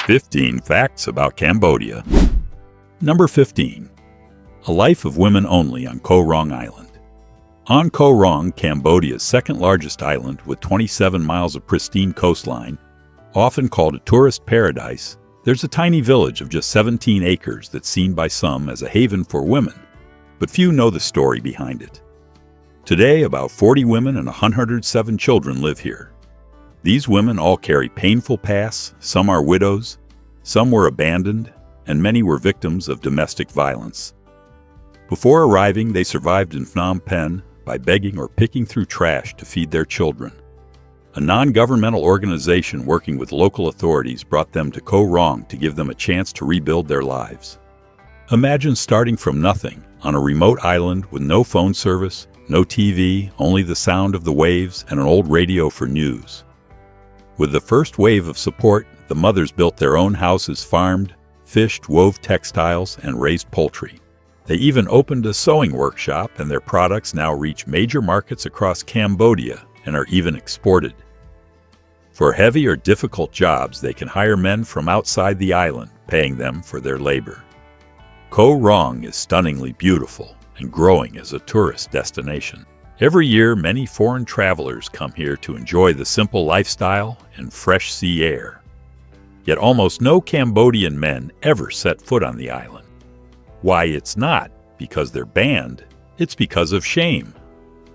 15 Facts About Cambodia. Number 15. A life of women only on Koh Rong Island. On Koh Rong, Cambodia's second largest island with 27 miles of pristine coastline, often called a tourist paradise, there's a tiny village of just 17 acres that's seen by some as a haven for women, but few know the story behind it. Today, about 40 women and 107 children live here. These women all carry painful pasts, some are widows, some were abandoned, and many were victims of domestic violence. Before arriving, they survived in Phnom Penh by begging or picking through trash to feed their children. A non-governmental organization working with local authorities brought them to Koh Rong to give them a chance to rebuild their lives. Imagine starting from nothing on a remote island with no phone service, no TV, only the sound of the waves and an old radio for news. With the first wave of support, the mothers built their own houses, farmed, fished, wove textiles, and raised poultry. They even opened a sewing workshop, and their products now reach major markets across Cambodia and are even exported. For heavy or difficult jobs, they can hire men from outside the island, paying them for their labor. Koh Rong is stunningly beautiful and growing as a tourist destination. Every year, many foreign travelers come here to enjoy the simple lifestyle and fresh sea air. Yet almost no Cambodian men ever set foot on the island. Why, it's not because they're banned, it's because of shame.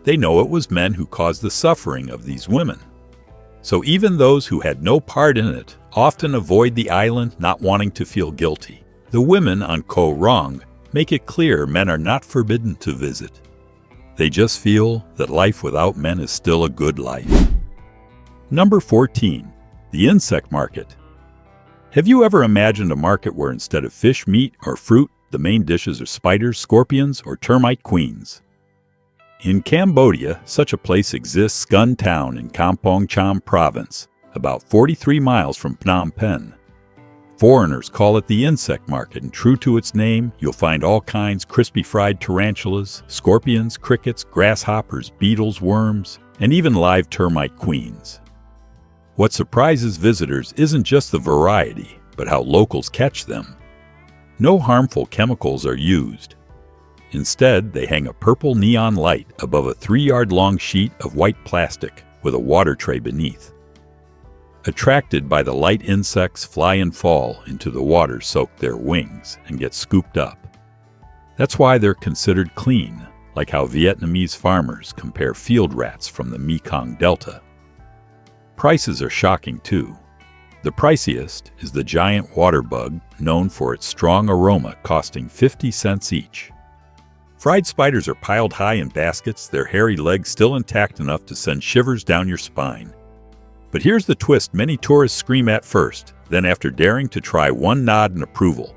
They know it was men who caused the suffering of these women. So even those who had no part in it often avoid the island, not wanting to feel guilty. The women on Koh Rong make it clear men are not forbidden to visit. They just feel that life without men is still a good life. Number 14. The insect market. Have you ever imagined a market where instead of fish, meat, or fruit, the main dishes are spiders, scorpions, or termite queens? In Cambodia, such a place exists Skun Town in Kampong Cham Province, about 43 miles from Phnom Penh. Foreigners call it the insect market, and true to its name, you'll find all kinds crispy fried tarantulas, scorpions, crickets, grasshoppers, beetles, worms, and even live termite queens. What surprises visitors isn't just the variety, but how locals catch them. No harmful chemicals are used. Instead, they hang a purple neon light above a 3-yard-long sheet of white plastic with a water tray beneath. Attracted by the light, insects fly and fall into the water, soak their wings, and get scooped up. That's why they're considered clean, like how Vietnamese farmers compare field rats from the Mekong Delta. Prices are shocking too. The priciest is the giant water bug, known for its strong aroma, costing 50 cents each. Fried spiders are piled high in baskets, their hairy legs still intact enough to send shivers down your spine. But here's the twist many tourists scream at first, then after daring to try, one nod in approval,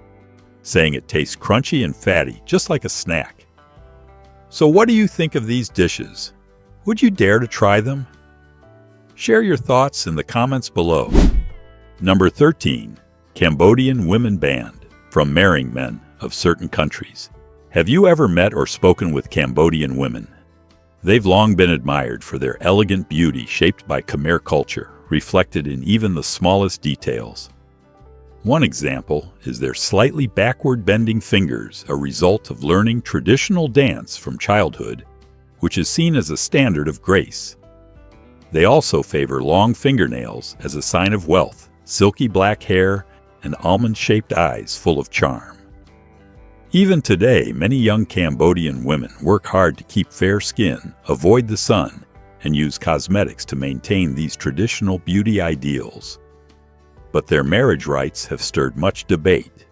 saying it tastes crunchy and fatty, just like a snack. So what do you think of these dishes? Would you dare to try them? Share your thoughts in the comments below. Number 13. Cambodian Women Banned, from marrying men of certain countries. Have you ever met or spoken with Cambodian women? They've long been admired for their elegant beauty shaped by Khmer culture, reflected in even the smallest details. One example is their slightly backward-bending fingers, a result of learning traditional dance from childhood, which is seen as a standard of grace. They also favor long fingernails as a sign of wealth, silky black hair, and almond-shaped eyes full of charm. Even today, many young Cambodian women work hard to keep fair skin, avoid the sun, and use cosmetics to maintain these traditional beauty ideals. But their marriage rights have stirred much debate.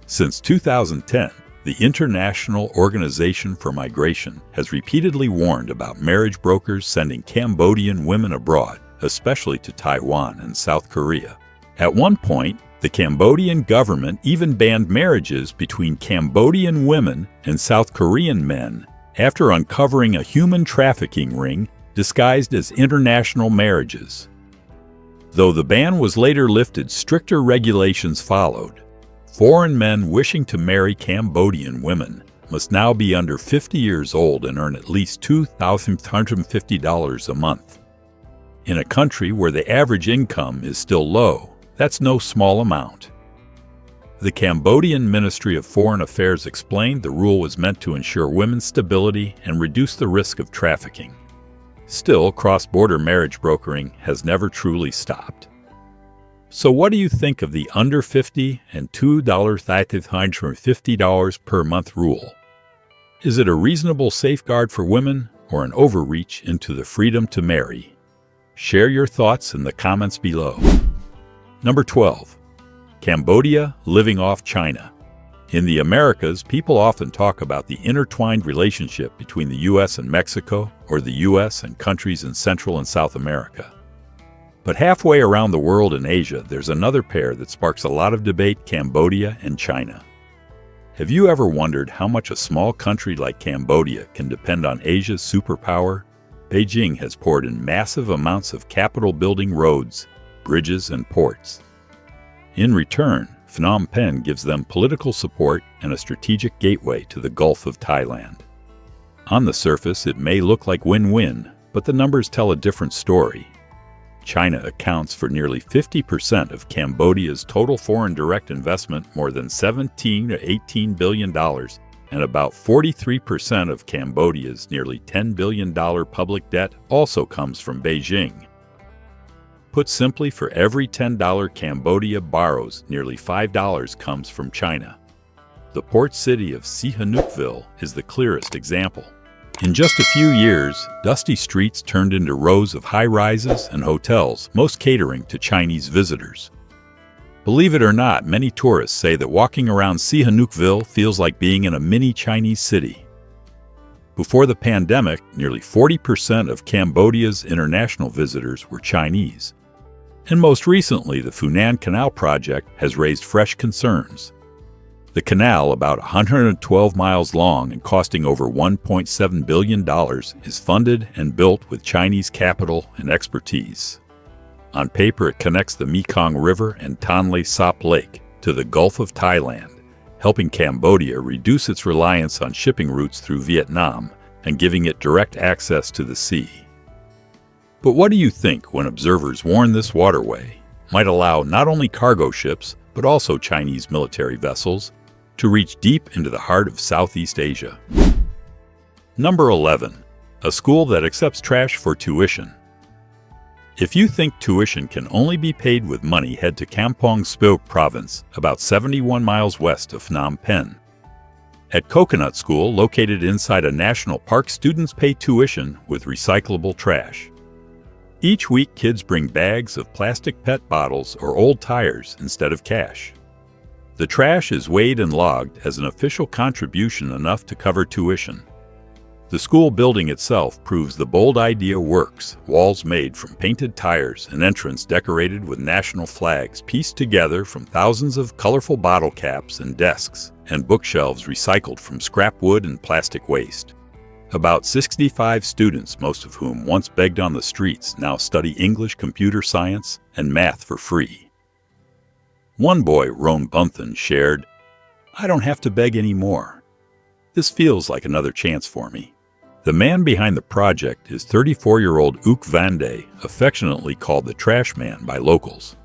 Since 2010, the International Organization for Migration has repeatedly warned about marriage brokers sending Cambodian women abroad, especially to Taiwan and South Korea. At one point, the Cambodian government even banned marriages between Cambodian women and South Korean men after uncovering a human trafficking ring disguised as international marriages. Though the ban was later lifted, stricter regulations followed. Foreign men wishing to marry Cambodian women must now be under 50 years old and earn at least $2,150 a month. In a country where the average income is still low, That's no small amount. The Cambodian Ministry of Foreign Affairs explained the rule was meant to ensure women's stability and reduce the risk of trafficking. Still, cross-border marriage brokering has never truly stopped. So what do you think of the under $50 and $2,550 per month rule? Is it a reasonable safeguard for women or an overreach into the freedom to marry? Share your thoughts in the comments below. Number 12. Cambodia Living Off China. In the Americas, people often talk about the intertwined relationship between the U.S. and Mexico, or the U.S. and countries in Central and South America. But halfway around the world in Asia, there's another pair that sparks a lot of debate: Cambodia and China. Have you ever wondered how much a small country like Cambodia can depend on Asia's superpower? Beijing has poured in massive amounts of capital-building roads, bridges, and ports. In return, Phnom Penh gives them political support and a strategic gateway to the Gulf of Thailand. On the surface, it may look like win-win, but the numbers tell a different story. China accounts for nearly 50% of Cambodia's total foreign direct investment, more than $17 to $18 billion, and about 43% of Cambodia's nearly $10 billion public debt also comes from Beijing. Put simply, for every $10 Cambodia borrows, nearly $5 comes from China. The port city of Sihanoukville is the clearest example. In just a few years, dusty streets turned into rows of high-rises and hotels, most catering to Chinese visitors. Believe it or not, many tourists say that walking around Sihanoukville feels like being in a mini Chinese city. Before the pandemic, nearly 40% of Cambodia's international visitors were Chinese. And most recently, the Funan Canal project has raised fresh concerns. The canal, about 112 miles long and costing over $1.7 billion, is funded and built with Chinese capital and expertise. On paper, it connects the Mekong River and Tonle Sap Lake to the Gulf of Thailand, helping Cambodia reduce its reliance on shipping routes through Vietnam and giving it direct access to the sea. But what do you think when observers warn this waterway might allow not only cargo ships, but also Chinese military vessels to reach deep into the heart of Southeast Asia? Number 11. A school that accepts trash for tuition. If you think tuition can only be paid with money, head to Kampong Speu province, about 71 miles west of Phnom Penh. At Coconut School, located inside a national park, students pay tuition with recyclable trash. Each week, kids bring bags of plastic PET bottles or old tires instead of cash. The trash is weighed and logged as an official contribution, enough to cover tuition. The school building itself proves the bold idea works. Walls made from painted tires, an entrance decorated with national flags pieced together from thousands of colorful bottle caps, and desks and bookshelves recycled from scrap wood and plastic waste. About 65 students, most of whom once begged on the streets, now study English, computer science, and math for free. One boy, Ron Bunthan, shared, "I don't have to beg anymore. This feels like another chance for me." The man behind the project is 34-year-old Uk Vande, affectionately called the Trash Man by locals.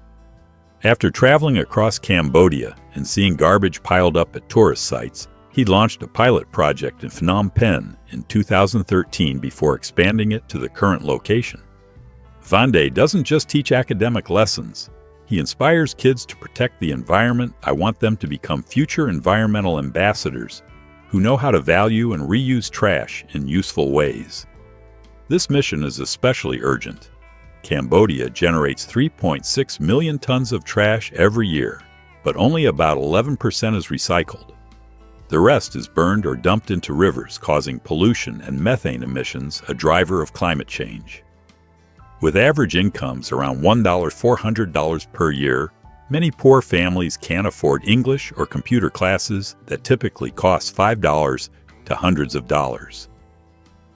After traveling across Cambodia and seeing garbage piled up at tourist sites, he launched a pilot project in Phnom Penh in 2013 before expanding it to the current location. Vande doesn't just teach academic lessons. He inspires kids to protect the environment. "I want them to become future environmental ambassadors who know how to value and reuse trash in useful ways." This mission is especially urgent. Cambodia generates 3.6 million tons of trash every year, but only about 11% is recycled. The rest is burned or dumped into rivers, causing pollution and methane emissions, a driver of climate change. With average incomes around $1,400 per year, many poor families can't afford English or computer classes that typically cost $5 to hundreds of dollars.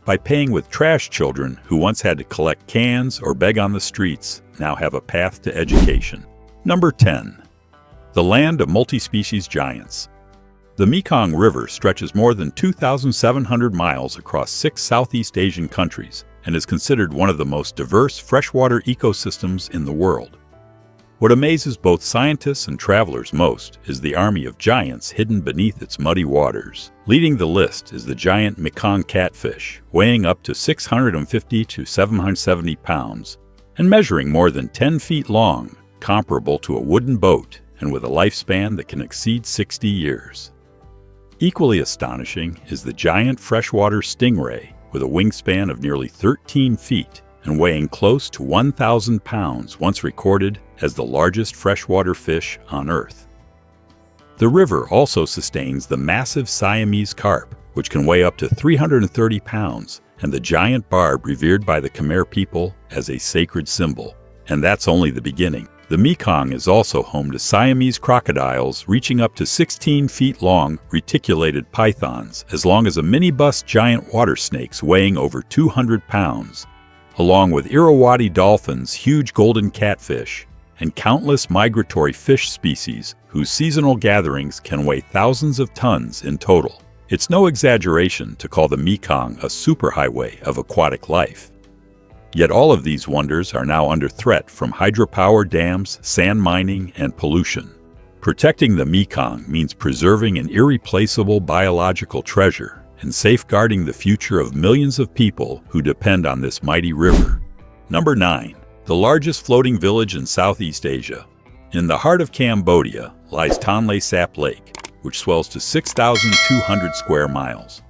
By paying with trash, children who once had to collect cans or beg on the streets now have a path to education. Number 10. The land of multi-species giants. The Mekong River stretches more than 2,700 miles across 6 Southeast Asian countries and is considered one of the most diverse freshwater ecosystems in the world. What amazes both scientists and travelers most is the army of giants hidden beneath its muddy waters. Leading the list is the giant Mekong catfish, weighing up to 650 to 770 pounds and measuring more than 10 feet long, comparable to a wooden boat and with a lifespan that can exceed 60 years. Equally astonishing is the giant freshwater stingray with a wingspan of nearly 13 feet and weighing close to 1,000 pounds, once recorded as the largest freshwater fish on Earth. The river also sustains the massive Siamese carp, which can weigh up to 330 pounds, and the giant barb revered by the Khmer people as a sacred symbol. And that's only the beginning. The Mekong is also home to Siamese crocodiles reaching up to 16 feet long, reticulated pythons as long as a minibus giant water snakes weighing over 200 pounds, along with Irrawaddy dolphins, huge golden catfish, and countless migratory fish species whose seasonal gatherings can weigh thousands of tons in total. It's no exaggeration to call the Mekong a superhighway of aquatic life. Yet all of these wonders are now under threat from hydropower dams, sand mining, and pollution. Protecting the Mekong means preserving an irreplaceable biological treasure and safeguarding the future of millions of people who depend on this mighty river. Number 9. The largest floating village in Southeast Asia. In the heart of Cambodia lies Tonle Sap Lake, which swells to 6,200 square miles.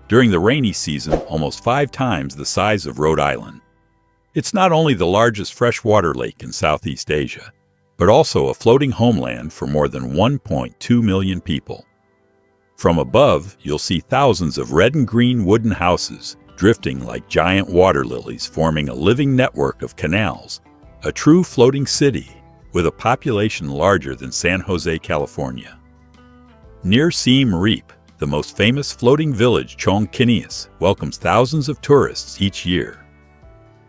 During the rainy season, almost 5 times the size of Rhode Island. It's not only the largest freshwater lake in Southeast Asia, but also a floating homeland for more than 1.2 million people. From above, you'll see thousands of red and green wooden houses drifting like giant water lilies, forming a living network of canals, a true floating city with a population larger than San Jose, California. Near Siem Reap, the most famous floating village, Chong Kinias, welcomes thousands of tourists each year.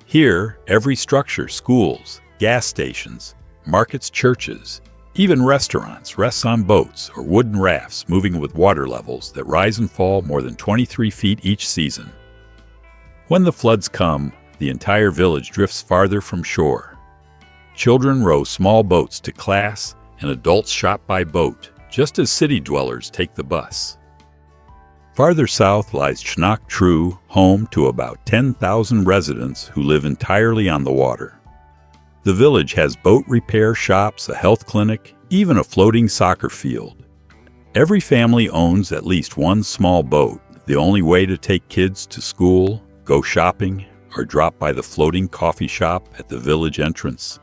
Here, every structure, schools, gas stations, markets, churches, even restaurants, rests on boats or wooden rafts moving with water levels that rise and fall more than 23 feet each season. When the floods come, the entire village drifts farther from shore. Children row small boats to class, and adults shop by boat, just as city dwellers take the bus. Farther south lies Chnoc Tru, home to about 10,000 residents who live entirely on the water. The village has boat repair shops, a health clinic, even a floating soccer field. Every family owns at least one small boat, the only way to take kids to school, go shopping, or drop by the floating coffee shop at the village entrance.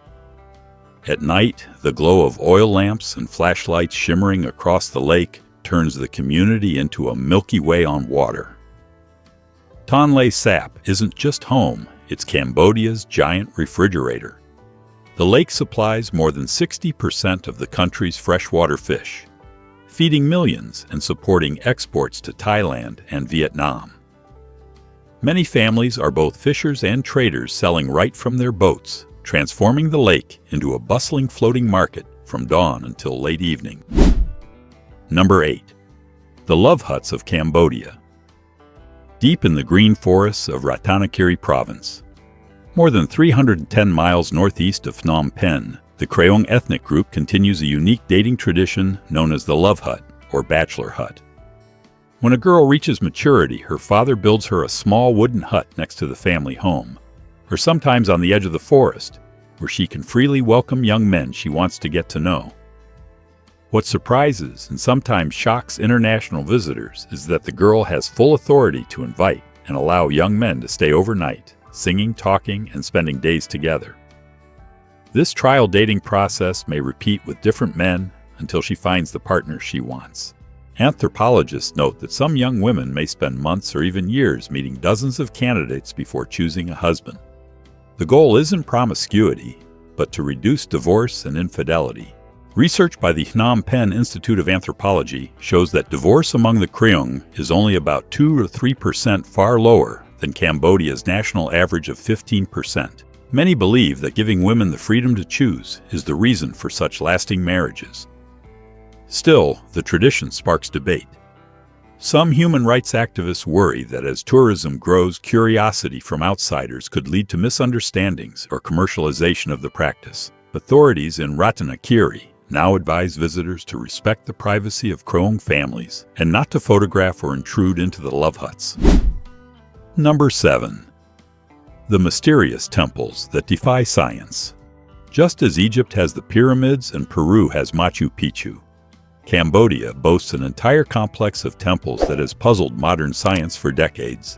At night, the glow of oil lamps and flashlights shimmering across the lake turns the community into a Milky Way on water. Tonle Sap isn't just home, it's Cambodia's giant refrigerator. The lake supplies more than 60% of the country's freshwater fish, feeding millions and supporting exports to Thailand and Vietnam. Many families are both fishers and traders selling right from their boats, transforming the lake into a bustling floating market from dawn until late evening. Number 8. The Love Huts of Cambodia. Deep in the green forests of Ratanakiri Province, more than 310 miles northeast of Phnom Penh, the Krayong ethnic group continues a unique dating tradition known as the Love Hut, or Bachelor Hut. When a girl reaches maturity, her father builds her a small wooden hut next to the family home, or sometimes on the edge of the forest, where she can freely welcome young men she wants to get to know. What surprises and sometimes shocks international visitors is that the girl has full authority to invite and allow young men to stay overnight, singing, talking, and spending days together. This trial dating process may repeat with different men until she finds the partner she wants. Anthropologists note that some young women may spend months or even years meeting dozens of candidates before choosing a husband. The goal isn't promiscuity, but to reduce divorce and infidelity. Research by the Phnom Penh Institute of Anthropology shows that divorce among the Krayong is only about 2 to 3% far lower than Cambodia's national average of 15%. Many believe that giving women the freedom to choose is the reason for such lasting marriages. Still, the tradition sparks debate. Some human rights activists worry that as tourism grows, curiosity from outsiders could lead to misunderstandings or commercialization of the practice. Authorities in Ratanakiri now advise visitors to respect the privacy of Kroung families and not to photograph or intrude into the love huts. Number 7. The mysterious temples that defy science. Just as Egypt has the pyramids and Peru has Machu Picchu, Cambodia boasts an entire complex of temples that has puzzled modern science for decades.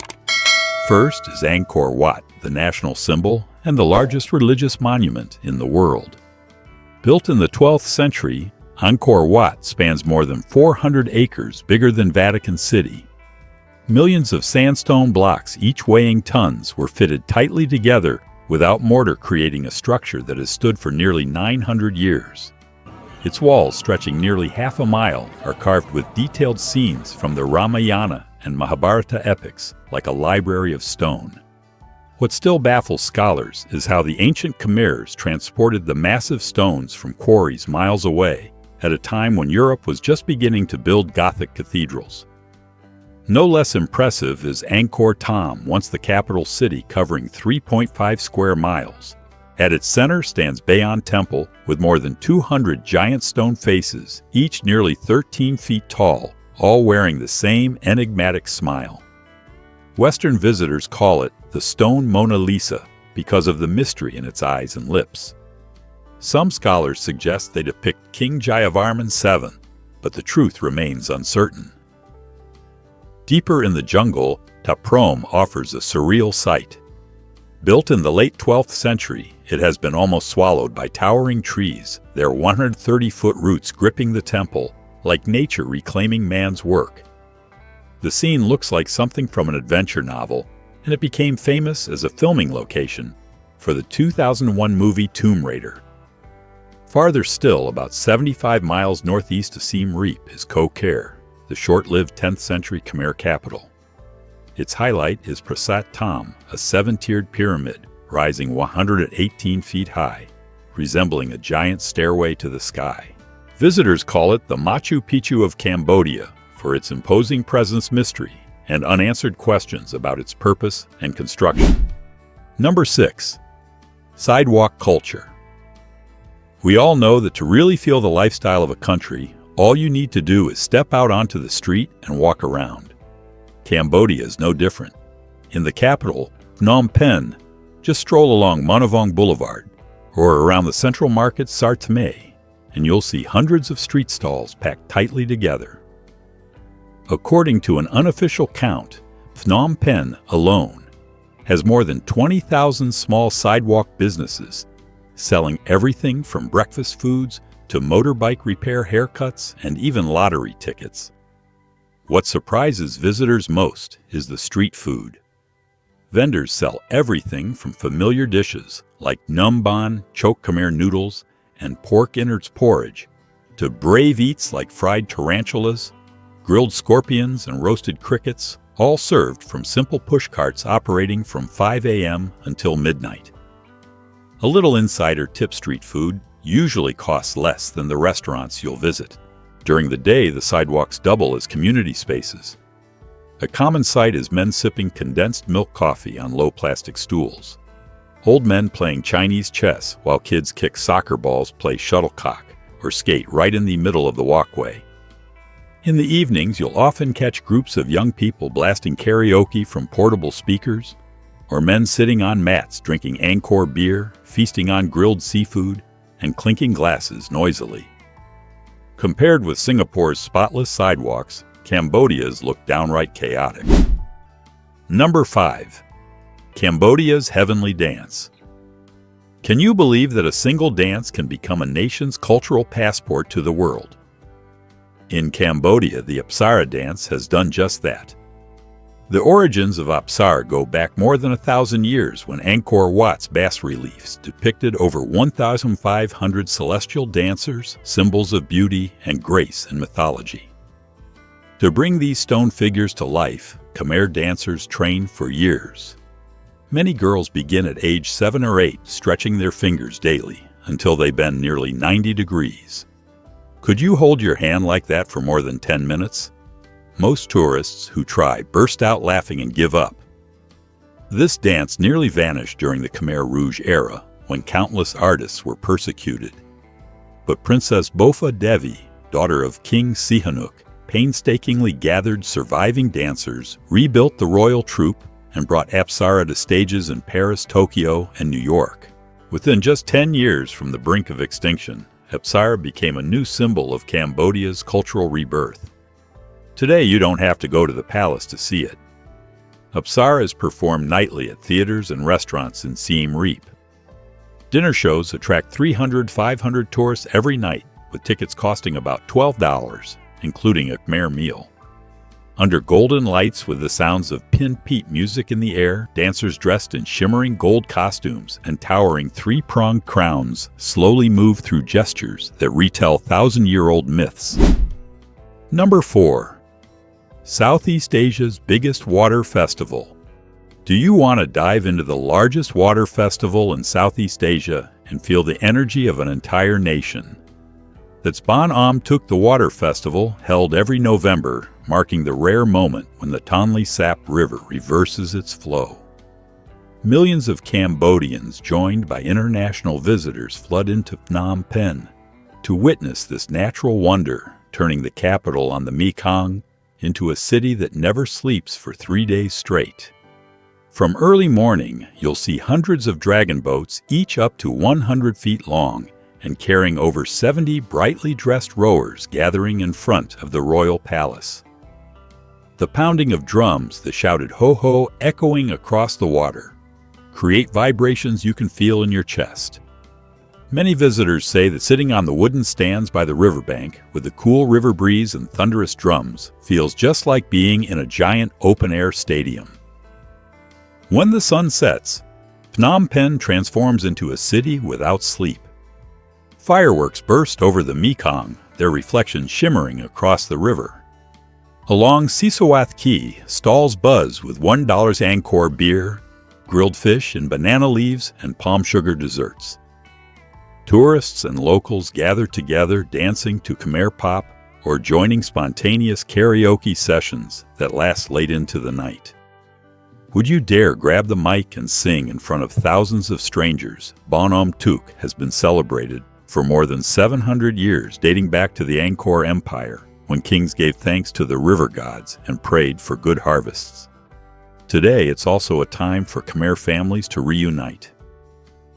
First is Angkor Wat, the national symbol and the largest religious monument in the world. Built in the 12th century, Angkor Wat spans more than 400 acres, bigger than Vatican City. Millions of sandstone blocks, each weighing tons, were fitted tightly together without mortar, creating a structure that has stood for nearly 900 years. Its walls, stretching nearly half a mile, are carved with detailed scenes from the Ramayana and Mahabharata epics, like a library of stone. What still baffles scholars is how the ancient Khmers transported the massive stones from quarries miles away at a time when Europe was just beginning to build Gothic cathedrals. No less impressive is Angkor Thom, once the capital city, covering 3.5 square miles. At its center stands Bayon Temple with more than 200 giant stone faces, each nearly 13 feet tall, all wearing the same enigmatic smile. Western visitors call it the Stone Mona Lisa because of the mystery in its eyes and lips. Some scholars suggest they depict King Jayavarman VII, but the truth remains uncertain. Deeper in the jungle, Ta Prohm offers a surreal sight. Built in the late 12th century, it has been almost swallowed by towering trees, their 130-foot roots gripping the temple, like nature reclaiming man's work. The scene looks like something from an adventure novel, and it became famous as a filming location for the 2001 movie Tomb Raider. Farther still, about 75 miles northeast of Siem Reap, is Koh Ker, the short-lived 10th century Khmer capital. Its highlight is Prasat Thom, a 7-tiered pyramid rising 118 feet high, resembling a giant stairway to the sky. Visitors call it the Machu Picchu of Cambodia for its imposing presence, mystery, and unanswered questions about its purpose and construction. Number 6. Sidewalk culture. We all know that to really feel the lifestyle of a country, all you need to do is step out onto the street and walk around. Cambodia is no different. In the capital, Phnom Penh, just stroll along Manavong Boulevard or around the central market Sar Tame, and you'll see hundreds of street stalls packed tightly together. According to an unofficial count, Phnom Penh alone has more than 20,000 small sidewalk businesses, selling everything from breakfast foods to motorbike repair, haircuts, and even lottery tickets. What surprises visitors most is the street food. Vendors sell everything from familiar dishes like numban, choke Khmer noodles, and pork innards porridge, to brave eats like fried tarantulas, grilled scorpions, and roasted crickets, all served from simple push carts operating from 5 a.m. until midnight. A little insider tip: street food usually costs less than the restaurants you'll visit. During the day, the sidewalks double as community spaces. A common sight is men sipping condensed milk coffee on low plastic stools. Old men playing Chinese chess while kids kick soccer balls, play shuttlecock, or skate right in the middle of the walkway. In the evenings, you'll often catch groups of young people blasting karaoke from portable speakers, or men sitting on mats drinking Angkor beer, feasting on grilled seafood, and clinking glasses noisily. Compared with Singapore's spotless sidewalks, Cambodia's look downright chaotic. Number 5. Cambodia's heavenly dance. Can you believe that a single dance can become a nation's cultural passport to the world? In Cambodia, the Apsara dance has done just that. The origins of Apsara go back more than 1,000 years, when Angkor Wat's bas-reliefs depicted over 1,500 celestial dancers, symbols of beauty and grace in mythology. To bring these stone figures to life, Khmer dancers train for years. Many girls begin at age 7 or 8, stretching their fingers daily until they bend nearly 90 degrees. Could you hold your hand like that for more than 10 minutes? Most tourists who try burst out laughing and give up. This dance nearly vanished during the Khmer Rouge era, when countless artists were persecuted. But Princess Bofa Devi, daughter of King Sihanouk, painstakingly gathered surviving dancers, rebuilt the royal troupe, and brought Apsara to stages in Paris, Tokyo, and New York. Within just 10 years from the brink of extinction, Apsara became a new symbol of Cambodia's cultural rebirth. Today, you don't have to go to the palace to see it. Apsara is performed nightly at theaters and restaurants in Siem Reap. Dinner shows attract 300-500 tourists every night, with tickets costing about $12, including a Khmer meal. Under golden lights with the sounds of pin-peat music in the air, dancers dressed in shimmering gold costumes and towering three-pronged crowns slowly move through gestures that retell thousand-year-old myths. Number 4. Southeast Asia's biggest water festival. Do you want to dive into the largest water festival in Southeast Asia and feel the energy of an entire nation? That's Bon Am Tuk the Water Festival, held every November, marking the rare moment when the Tonle Sap River reverses its flow. Millions of Cambodians, joined by international visitors, flood into Phnom Penh to witness this natural wonder, turning the capital on the Mekong into a city that never sleeps for 3 days straight. From early morning, you'll see hundreds of dragon boats, each up to 100 feet long, and carrying over 70 brightly dressed rowers gathering in front of the royal palace. The pounding of drums, the shouted ho-ho echoing across the water, create vibrations you can feel in your chest. Many visitors say that sitting on the wooden stands by the riverbank with the cool river breeze and thunderous drums feels just like being in a giant open-air stadium. When the sun sets, Phnom Penh transforms into a city without sleep. Fireworks burst over the Mekong, their reflections shimmering across the river. Along Sisowath Key, stalls buzz with $1 Angkor beer, grilled fish and banana leaves, and palm sugar desserts. Tourists and locals gather together dancing to Khmer pop or joining spontaneous karaoke sessions that last late into the night. Would you dare grab the mic and sing in front of thousands of strangers? Bon Am Tuk has been celebrated for more than 700 years, dating back to the Angkor Empire, when kings gave thanks to the river gods and prayed for good harvests. Today, it's also a time for Khmer families to reunite.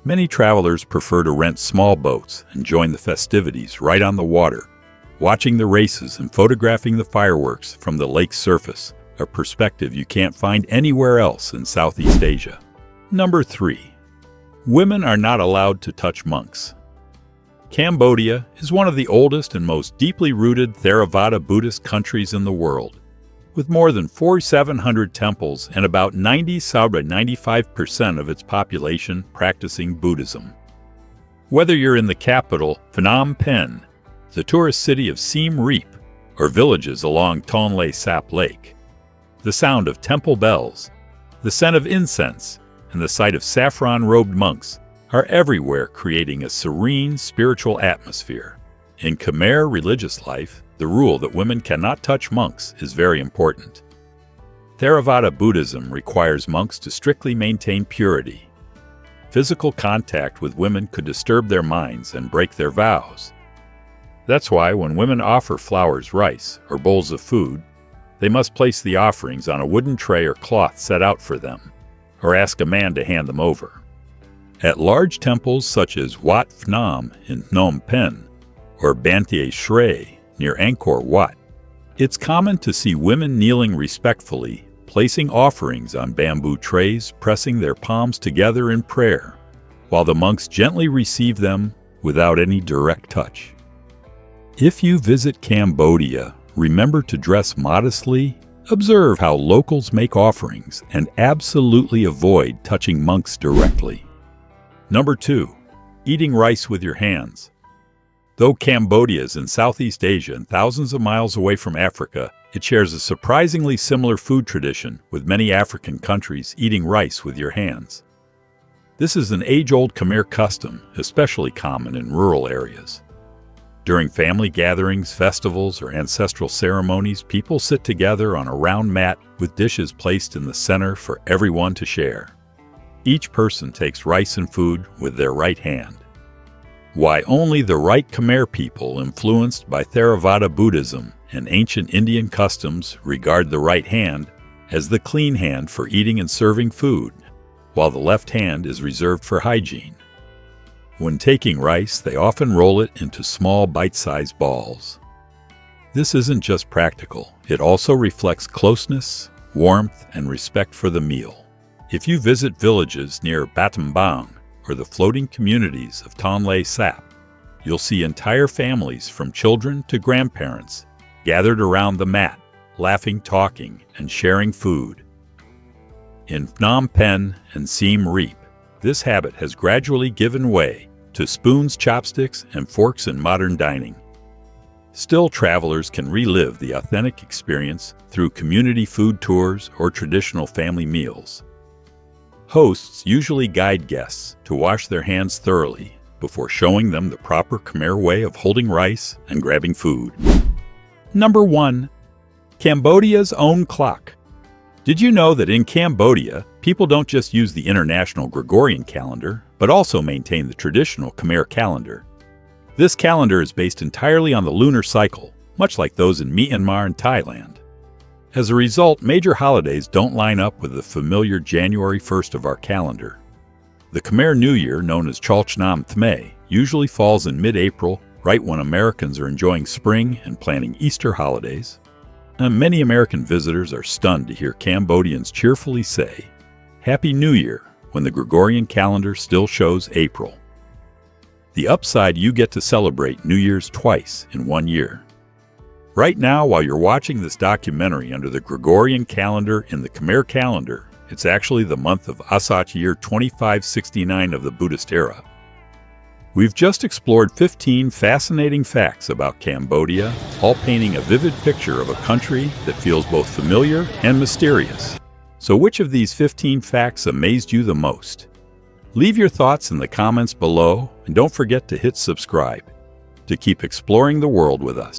Many travelers prefer to rent small boats and join the festivities right on the water, watching the races and photographing the fireworks from the lake's surface, a perspective you can't find anywhere else in Southeast Asia. Number 3. Women are not allowed to touch monks. Cambodia is one of the oldest and most deeply rooted Theravada Buddhist countries in the world, with more than 4,700 temples and about 95% of its population practicing Buddhism. Whether you're in the capital, Phnom Penh, the tourist city of Siem Reap, or villages along Tonle Sap Lake, the sound of temple bells, the scent of incense, and the sight of saffron-robed monks are everywhere, creating a serene spiritual atmosphere. In Khmer religious life, the rule that women cannot touch monks is very important. Theravada Buddhism requires monks to strictly maintain purity. Physical contact with women could disturb their minds and break their vows. That's why when women offer flowers, rice, or bowls of food, they must place the offerings on a wooden tray or cloth set out for them, or ask a man to hand them over. At large temples such as Wat Phnom in Phnom Penh or Banteay Shray near Angkor Wat, it's common to see women kneeling respectfully, placing offerings on bamboo trays, pressing their palms together in prayer, while the monks gently receive them without any direct touch. If you visit Cambodia, remember to dress modestly, observe how locals make offerings, and absolutely avoid touching monks directly. Number 2. Eating rice with your hands. Though Cambodia is in Southeast Asia and thousands of miles away from Africa, it shares a surprisingly similar food tradition, with many African countries eating rice with your hands. This is an age-old Khmer custom, especially common in rural areas. During family gatherings, festivals, or ancestral ceremonies, people sit together on a round mat with dishes placed in the center for everyone to share. each person takes rice and food with their right hand. Why only the right Khmer people, influenced by Theravada Buddhism and ancient Indian customs, regard the right hand as the clean hand for eating and serving food, while the left hand is reserved for hygiene. When taking rice, they often roll it into small bite-sized balls. This isn't just practical, it also reflects closeness, warmth, and respect for the meal. If you visit villages near Battambang or the floating communities of Tonle Sap, you'll see entire families from children to grandparents gathered around the mat, laughing, talking, and sharing food. In Phnom Penh and Siem Reap, this habit has gradually given way to spoons, chopsticks, and forks in modern dining. Still, travelers can relive the authentic experience through community food tours or traditional family meals. Hosts usually guide guests to wash their hands thoroughly before showing them the proper Khmer way of holding rice and grabbing food. Number 1. Cambodia's own clock. Did you know that in Cambodia, people don't just use the International Gregorian calendar, but also maintain the traditional Khmer calendar? This calendar is based entirely on the lunar cycle, much like those in Myanmar and Thailand. As a result, major holidays don't line up with the familiar January 1st of our calendar. The Khmer New Year, known as Chalchnam Thmei, usually falls in mid-April, right when Americans are enjoying spring and planning Easter holidays. And many American visitors are stunned to hear Cambodians cheerfully say, "Happy New Year," when the Gregorian calendar still shows April. The upside, you get to celebrate New Year's twice in 1 year. Right now, while you're watching this documentary under the Gregorian calendar in the Khmer calendar, it's actually the month of Asach year 2569 of the Buddhist era. We've just explored 15 fascinating facts about Cambodia, all painting a vivid picture of a country that feels both familiar and mysterious. So which of these 15 facts amazed you the most? Leave your thoughts in the comments below, and don't forget to hit subscribe to keep exploring the world with us.